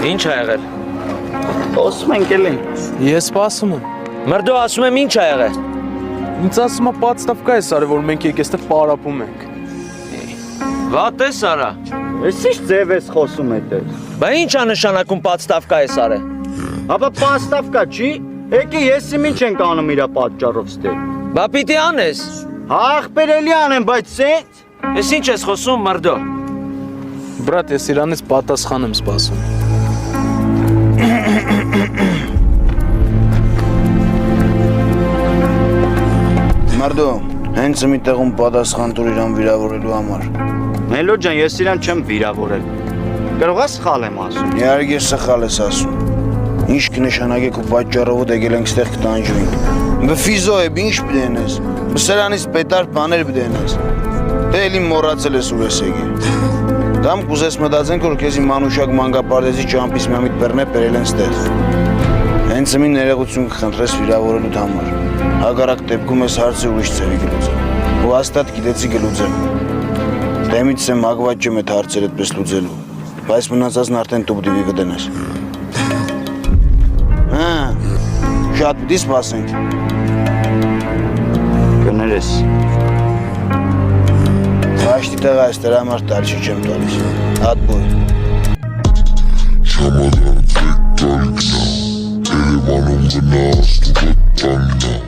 Ինչ ա եղել։ Խոսում ենք էլ ենք։ Ես սպասում եմ։ Մրդո ասում եմ ինչ ա եղել։ Ինձ ասում է պատստավկա է սարը, որ մենք եկես տեղ պարապում ենք։ Վատ է Սարա։ Ես ինչ ձև ես խոսում էտել։ Բա ինչ ա նշանակում պատստավկա է Սարը։ Ապա պաստավկա չի։ Եկի ես իմ ինչ ենք անում իրա պատճառով ստե։ Բա պիտի անես։ Ախպեր էլի անեմ, բայց սենց։ Ես ինչ ես խոսում Մրդո։ Բրատ, ես իրանից պատասխան եմ սպասում։ Մարդո, հենց մի տեղում պատասխան տուր իրան վիրավորելու համար։ Մելո ջան, ես իրան չեմ վիրավորել։ Կարող ես սխալ եմ ասում։ Իհարկե սխալ ես ասում։ Ինչ կնշանակի քո պատճառով եկել ենք ստեղ կտանջվին։ Բֆիզո է, ինչ բդենես։ Բսրանից պետար բաներ բդենես։ Դե էլի մոռացել ես ուր ես եկել։ Դամ կուզես մտածենք, որ քեզ իմ մանուշակ մանկապարտեզի ճամփից միամիտ բեռնե բերել են ստեղ։ Հենց մի ներողություն կխնդրես վիրավորելու համար։ Հակառակ դեպքում ես հարցը ուրիշ ձևի կլուծեմ։ Ու հաստատ գիտեցի կլուծեմ։ Դեմից եմ հակված չեմ այդ հարցերը այդպես լուծելու։ Բայց մնացածն արդեն դու պիտի կդնես։ Հա, շատ պիտի սպասենք։ Կներես։ Հաշտի տեղ այս դրա համար տալչի չեմ տալիս։ Հատ բոյ։ Չամադան ձեկ տալիքնա, Երևանում գնաս դու տաննա